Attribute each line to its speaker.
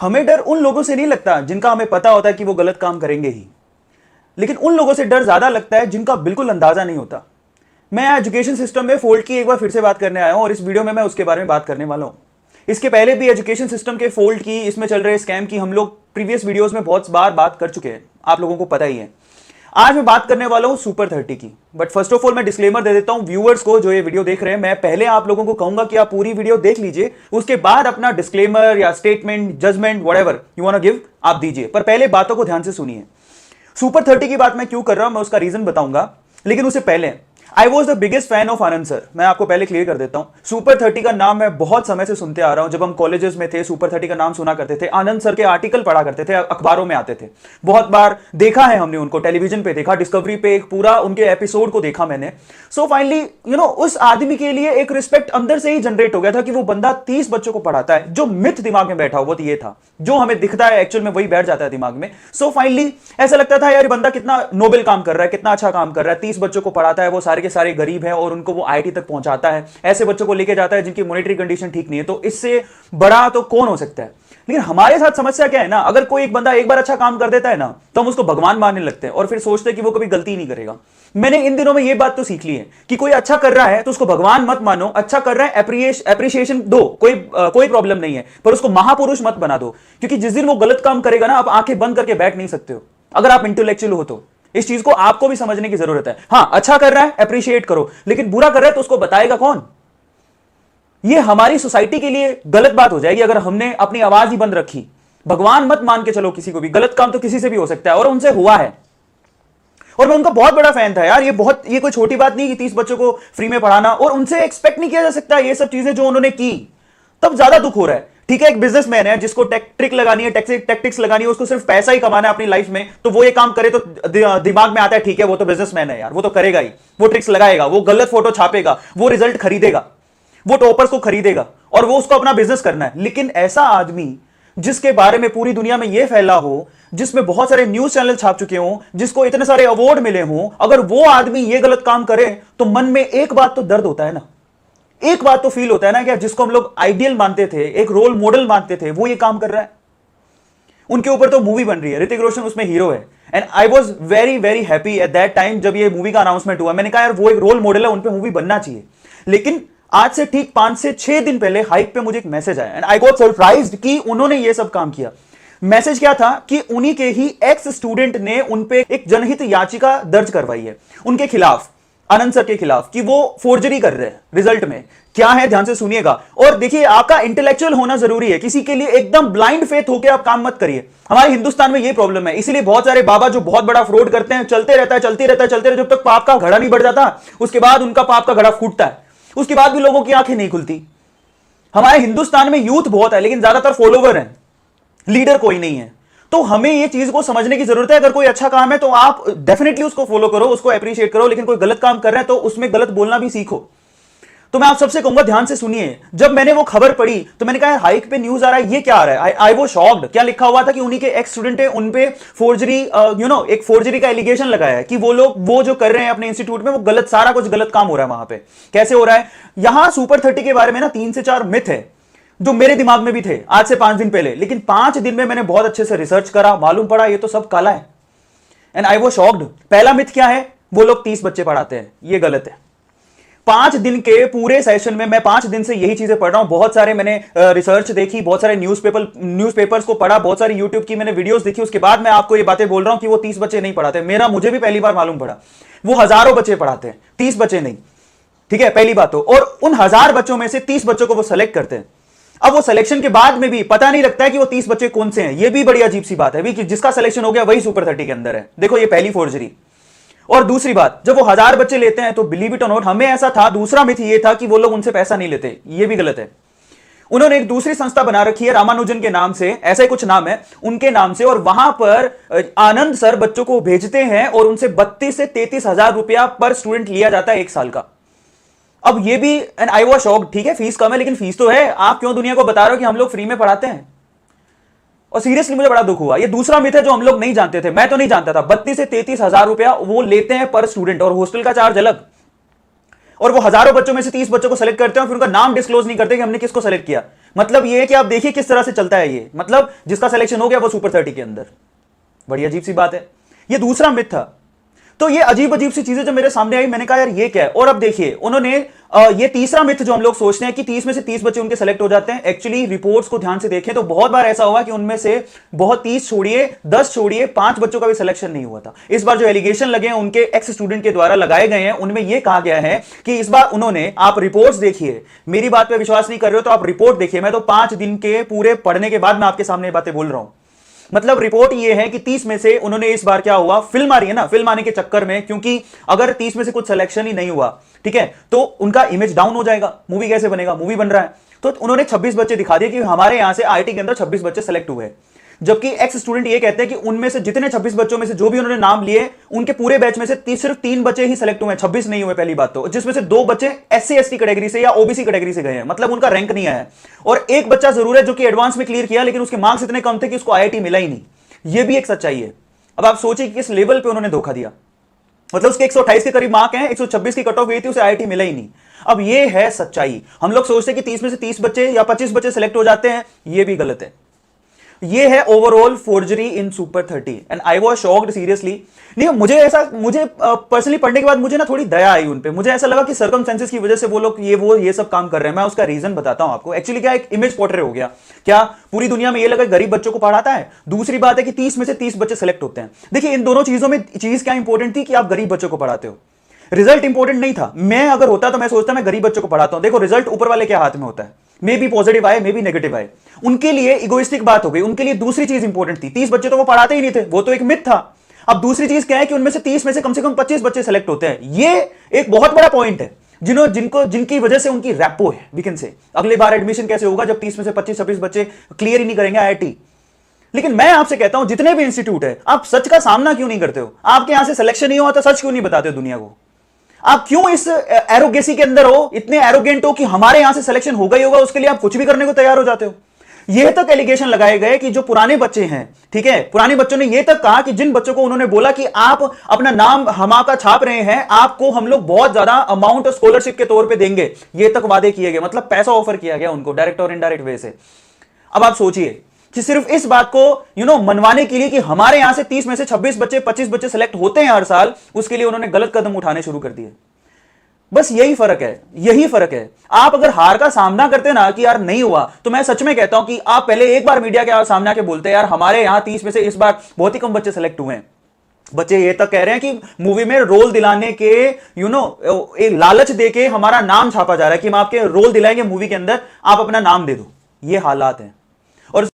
Speaker 1: हमें डर उन लोगों से नहीं लगता जिनका हमें पता होता है कि वो गलत काम करेंगे ही, लेकिन उन लोगों से डर ज्यादा लगता है जिनका बिल्कुल अंदाजा नहीं होता। मैं एजुकेशन सिस्टम में फॉल्ट की एक बार फिर से बात करने आया हूं और इस वीडियो में मैं उसके बारे में बात करने वाला हूं। इसके पहले भी एजुकेशन सिस्टम के फॉल्ट की, इसमें चल रहे स्कैम की हम लोग प्रीवियस वीडियोस में बहुत बार बात कर चुके हैं, आप लोगों को पता ही है। आज मैं बात करने वाला हूं सुपर 30 की। बट फर्स्ट ऑफ ऑल मैं डिस्क्लेमर दे देता हूं व्यूअर्स को जो ये वीडियो देख रहे हैं। मैं पहले आप लोगों को कहूंगा कि आप पूरी वीडियो देख लीजिए, उसके बाद अपना डिस्क्लेमर या statement, judgment, whatever you want to give आप दीजिए, पर पहले बातों को ध्यान से सुनिए। सुपर 30 की बात मैं क्यों कर रहा हूं मैं उसका रीजन बताऊंगा, लेकिन उससे पहले I was the biggest fan of Anand sir. मैं आपको पहले क्लियर कर देता हूं, सुपर 30 का नाम मैं बहुत समय से सुनते आ रहा हूं। जब हम कॉलेजेस में थे सुपर 30 का नाम सुना करते थे, आनंद सर के आर्टिकल पढ़ा करते थे, अखबारों में आते थे, बहुत बार देखा है हमने उनको, टेलीविजन पे देखा, डिस्कवरी पे एक पूरा उनके एपिसोड को देखा मैंने। सो फाइनली उस आदमी के लिए एक रिस्पेक्ट अंदर से ही जनरेट हो गया था कि वो बंदा 30 बच्चों को पढ़ाता है। जो मिथ दिमाग में बैठा हुआ ये था, जो हमें दिखता है एक्चुअल में वही बैठ जाता है दिमाग में। सो फाइनली ऐसा लगता था यार बंदा कितना नोबेल काम कर रहा है, कितना अच्छा काम कर रहा है, 30 बच्चों को पढ़ाता है, वो सारे के सारे गरीब है और उनको वो आईटी तक पहुंचाता है, ऐसे बच्चों को लेके जाता है जिनकी मॉनेटरी कंडीशन ठीक नहीं है। तो इससे बड़ा तो कौन हो सकता है। लेकिन हमारे साथ समस्या क्या है ना, अगर कोई एक बंदा एक बार अच्छा काम कर देता है ना, तो हम उसको भगवान मानने लगते हैं और फिर सोचते हैं कि वो कभी गलती नहीं करेगा। मैंने इन दिनों में ये बात तो सीख ली है कि कोई अच्छा कर रहा है तो उसको भगवान मत मानो, अच्छा कर रहा है एप्रिसिएशन दो, कोई प्रॉब्लम नहीं है, पर उसको महापुरुष मत बना दो। क्योंकि जिस दिन वो गलत काम करेगा ना, आप आंखें बंद करके बैठ नहीं सकते हो अगर आप इंटेलेक्चुअल हो तो। इस चीज को आपको भी समझने की जरूरत है। हां, अच्छा कर रहा है अप्रिशिएट करो, लेकिन बुरा कर रहा है तो उसको बताएगा कौन। ये हमारी सोसाइटी के लिए गलत बात हो जाएगी अगर हमने अपनी आवाज ही बंद रखी। भगवान मत मान के चलो किसी को भी, गलत काम तो किसी से भी हो सकता है और उनसे हुआ है। और मैं उनका बहुत बड़ा फैन था यार, ये कोई छोटी बात नहीं कि 30 बच्चों को फ्री में पढ़ाना, और उनसे एक्सपेक्ट नहीं किया जा सकता ये सब चीजें जो उन्होंने की। तब ज्यादा दुख हो रहा है। ठीक है, एक बिजनेसमैन है जिसको ट्रिक लगानी है, टैक्टिक्स लगानी है, उसको सिर्फ पैसा ही कमाना है अपनी लाइफ में, तो वो ये काम करे तो दिमाग में आता है ठीक है वो तो बिजनेसमैन है यार, वो तो करेगा ही, वो ट्रिक्स लगाएगा, वो गलत फोटो छापेगा, वो रिजल्ट खरीदेगा, वो टॉपर्स को खरीदेगा और वो उसको अपना बिजनेस करना है। लेकिन ऐसा आदमी जिसके बारे में पूरी दुनिया में यह फैला हो, जिसमें बहुत सारे न्यूज चैनल छाप चुके हों, जिसको इतने सारे अवार्ड मिले हों, अगर वो आदमी ये गलत काम करे तो मन में एक बात तो दर्द होता है ना, एक बात तो फील होता है ना कि जिसको हम लोग आइडियल मानते थे, एक रोल मॉडल मानते थे, वो ये काम कर रहा है। उनके ऊपर तो मूवी बन रही है, ऋतिक रोशन उसमें हीरो है। And I was very very happy at that time जब ये मूवी का अनाउंसमेंट हुआ। मैंने कहा यार वो एक रोल मॉडल है, उन पर मूवी बनना चाहिए। लेकिन आज से ठीक 5 से 6 दिन पहले हाइक पे मुझे एक मैसेज आया एंड आई गॉट सरप्राइज्ड कि उन्होंने ये सब काम किया। मैसेज क्या था कि उन्हीं के ही एक्स स्टूडेंट ने उन पे एक जनहित याचिका दर्ज करवाई है उनके खिलाफ, आनंद सर के खिलाफ, कि वो फोर्जरी कर रहे हैं रिजल्ट में। क्या है ध्यान से सुनिएगा। और देखिए, आपका इंटेलेक्चुअल होना जरूरी है, किसी के लिए एकदम ब्लाइंड फेथ होकर आप काम मत करिए। हमारे हिंदुस्तान में ये प्रॉब्लम है, इसीलिए बहुत सारे बाबा जो बहुत बड़ा फ्रॉड करते हैं, चलते रहता है, जब तक पाप का घड़ा नहीं बढ़ जाता उसके बाद उनका पाप का घड़ा फूटता है, उसके बाद भी लोगों की आंखें नहीं खुलती। हमारे हिंदुस्तान में यूथ बहुत है लेकिन ज्यादातर फॉलोवर हैं, लीडर कोई नहीं है। तो हमें ये चीज को समझने की जरूरत है। अगर कोई अच्छा काम है तो आप डेफिनेटली उसको फॉलो करो, उसको अप्रिशिएट करो, लेकिन कोई गलत काम कर रहा है तो उसमें गलत बोलना भी सीखो। तो मैं आप सबसे कहूंगा ध्यान से सुनिए। जब मैंने वो खबर पढ़ी तो मैंने कहा हाइक पे न्यूज आ रहा है, ये क्या आ रहा है। आई वो शॉक्ड। क्या लिखा हुआ था कि उन्हीं के एक्स स्टूडेंट है, उन पे फोर्जरी एक फोर्जरी का एलिगेशन लगाया है कि वो लोग वो जो कर रहे हैं अपने इंस्टीट्यूट में वो गलत, सारा कुछ गलत काम हो रहा है वहां पे। कैसे हो रहा है, यहां सुपर 30 के बारे में ना 3 से 4 मिथ है जो मेरे दिमाग में भी थे आज से 5 दिन पहले, लेकिन 5 दिन में मैंने बहुत अच्छे से रिसर्च करा, मालूम पड़ा ये तो सब काला है। एंड आई वो शॉक्ड। पहला मिथ क्या है, वो लोग 30 बच्चे पढ़ाते हैं, ये गलत है। 5 दिन के पूरे सेशन में मैं 5 दिन से यही चीजें पढ़ रहा हूं। बहुत सारे मैंने रिसर्च देखी, बहुत सारे न्यूज़पेपर्स को पढ़ा, बहुत सारी यूट्यूब की मैंने वीडियोस देखी, उसके बाद मैं आपको ये बातें बोल रहा हूं कि वो 30 बच्चे नहीं पढ़ाते। मुझे भी पहली बार मालूम पड़ा वो हजारों बच्चे पढ़ाते हैं, 30 बच्चे नहीं। ठीक है, पहली बात तो। और उन 1000 बच्चों में से 30 बच्चों को वो सेलेक्ट करते हैं। अब वो सिलेक्शन के बाद में भी पता नहीं लगता है कि वो 30 बच्चे कौन से हैं। ये भी बड़ी अजीब सी बात है कि जिसका सिलेक्शन हो गया वही सुपर 30 के अंदर है। देखो ये पहली फोर्जरी। और दूसरी बात, जब वो 1000 बच्चे लेते हैं तो बिलीव इट और नॉट, हमें ऐसा था, दूसरा मिथ ये था कि वो लोग उनसे पैसा नहीं लेते, ये भी गलत है। उन्होंने एक दूसरी संस्था बना रखी है रामानुजन के नाम से, ऐसा ही कुछ नाम है उनके नाम से, और वहां पर आनंद सर बच्चों को भेजते हैं और उनसे 32 से 33 हजार रुपया पर स्टूडेंट लिया जाता है 1 साल का। अब ये भी, एंड आई वाज शॉक्ड। ठीक है, फीस कम है लेकिन फीस तो है। आप क्यों दुनिया को बता रहे हो कि हम लोग फ्री में पढ़ाते हैं। और सीरियसली मुझे बड़ा दुख हुआ। ये दूसरा मिथ है जो हम लोग नहीं जानते थे, मैं तो नहीं जानता था। 32 से 33 हजार रुपया वो लेते हैं पर स्टूडेंट, और हॉस्टल का चार्ज अलग। और वो हजारों बच्चों में से 30 बच्चों को सेलेक्ट करते हैं और फिर उनका नाम डिस्क्लोज नहीं करते कि हमने किसको सेलेक्ट किया। मतलब ये है कि आप देखिए किस तरह से चलता है ये, मतलब जिसका सिलेक्शन हो गया वो सुपर 30 के अंदर। बड़ी अजीब सी बात है। ये दूसरा मिथ था। तो ये अजीब अजीब सी चीजें जब मेरे सामने आई, मैंने कहा यार ये क्या है। और अब देखिए उन्होंने ये तीसरा मिथ जो हम लोग सोचते हैं कि 30 में से 30 बच्चे उनके सेलेक्ट हो जाते हैं, एक्चुअली रिपोर्ट्स को ध्यान से देखें तो बहुत बार ऐसा हुआ कि उनमें से बहुत 30 छोड़िए 10 छोड़िए 5 बच्चों का भी सिलेक्शन नहीं हुआ था। इस बार जो एलिगेशन लगे हैं उनके एक्स स्टूडेंट के द्वारा लगाए गए हैं, उनमें यह कहा गया है कि इस बार उन्होंने, आप रिपोर्ट्स देखिए, मेरी बात पर विश्वास नहीं कर रहे हो तो आप रिपोर्ट देखिए। मैं तो 5 दिन के पूरे पढ़ने के बाद मैं आपके सामने ये बातें बोल रहा हूं। मतलब रिपोर्ट ये है कि 30 में से उन्होंने, इस बार क्या हुआ, फिल्म आ रही है ना, फिल्म आने के चक्कर में, क्योंकि अगर 30 में से कुछ सिलेक्शन ही नहीं हुआ, ठीक है, तो उनका इमेज डाउन हो जाएगा, मूवी कैसे बनेगा, मूवी बन रहा है। तो उन्होंने 26 बच्चे दिखा दिए कि हमारे यहां से आईटी के अंदर 26 बच्चे सेलेक्ट हुए। जबकि एक्स स्टूडेंट ये कहते हैं कि उनमें से जितने 26 बच्चों में से जो भी उन्होंने नाम लिए, उनके पूरे बैच में से सिर्फ 3 बच्चे ही सेलेक्ट हुए, 26 नहीं हुए पहली बात तो, जिसमें से 2 बच्चे एससी एसटी कैटेगरी से या ओबीसी कैटेगरी से गए हैं, मतलब उनका रैंक नहीं आया। और एक बच्चा जरूर है जो कि एडवांस में क्लियर किया, लेकिन उसके मार्क्स इतने कम थे कि उसको आईआईटी मिला ही नहीं। यह भी एक सच्चाई है। अब आप सोचिए कि किस लेवल पे उन्होंने धोखा दिया। मतलब उसके 128 के करीब मार्क हैं, 126 की कट ऑफ हुई थी, उसे आईआईटी मिला ही नहीं। अब ये है सच्चाई। हम लोग सोचते हैं कि 30 में से 30 बच्चे या 25 बच्चे सेलेक्ट हो जाते हैं, ये भी गलत है। ये है overall forgery in super 30 and I was shocked seriously. नहीं, मुझे पर्सनली पढ़ने के बाद मुझे ना थोड़ी दया आई उन पे। मुझे ऐसा लगा कि सर्कमस्टेंसेस की वजह से वो लोग ये सब काम कर रहे हैं। मैं उसका रीजन बताता हूं आपको। एक्चुअली क्या, एक इमेज पोर्ट्रे हो गया। क्या पूरी दुनिया में ये लगा गरीब बच्चों को पढ़ाता है। दूसरी बात है कि 30 में से 30 बच्चे सेलेक्ट होते हैं। देखिए इन दोनों चीजों में चीज क्या इंपॉर्टेंट थी कि आप गरीब बच्चों को पढ़ाते हो, रिजल्ट इंपॉर्टेंट नहीं था। मैं अगर होता तो मैं सोचता मैं गरीब बच्चों को पढ़ाता हूं। देखो रिजल्ट ऊपर वाले के हाथ में होता है, मे बी पॉजिटिव आए मे बी नेगेटिव आए। उनके लिए इगोइस्टिक बात हो गई, उनके लिए दूसरी चीज इंपॉर्टेंट थी। 30 बच्चे तो वो पढ़ाते ही नहीं थे, वो तो एक मिथ था। अब दूसरी चीज क्या है कि उनमें से 30 में से कम 25 बच्चे सेलेक्ट होते हैं। ये एक बहुत बड़ा पॉइंट है जिनकी वजह से उनकी रैपो है, वी कैन से। अगली बार एडमिशन कैसे होगा जब 30 में से 25-26 बच्चे क्लियर ही नहीं करेंगे आईआईटी। लेकिन मैं आपसे कहता हूं जितने भी इंस्टीट्यूट है, आप सच का सामना क्यों नहीं करते हो? आपके यहां से सिलेक्शन नहीं हुआ तो सच क्यों नहीं बताते हो दुनिया को? आप क्यों इस एरोगेसी के अंदर हो, इतने एरोगेंट हो कि हमारे यहां से सिलेक्शन होगा ही होगा, उसके लिए आप कुछ भी करने को तैयार हो जाते हो? यह तक एलिगेशन लगाए गए कि जो पुराने बच्चे हैं, ठीक है, पुराने बच्चों ने यह तक कहा कि जिन बच्चों को उन्होंने बोला कि आप अपना नाम हम आपका छाप रहे हैं, आपको हम लोग बहुत ज्यादा अमाउंट स्कॉलरशिप के तौर पे देंगे, यह तक वादे किए गए। मतलब पैसा ऑफर किया गया उनको डायरेक्ट और इनडायरेक्ट वे से। अब आप सोचिए कि सिर्फ इस बात को मनवाने के लिए कि हमारे यहां से 30 में से 26 बच्चे 25 बच्चे सेलेक्ट होते हैं हर साल, उसके लिए उन्होंने गलत कदम उठाने शुरू कर दिए। बस यही फर्क है, यही फर्क है। आप अगर हार का सामना करते ना कि यार नहीं हुआ, तो मैं सच में कहता हूं कि आप पहले एक बार मीडिया के सामने आके बोलते यार हमारे यहां 30 में से इस बार बहुत ही कम बच्चे सेलेक्ट हुए हैं। बच्चे ये तक कह रहे हैं कि मूवी में रोल दिलाने के एक लालच देके हमारा नाम छापा जा रहा है कि हम आपके रोल दिलाएंगे मूवी के अंदर, आप अपना नाम दे दो। ये हालात हैं।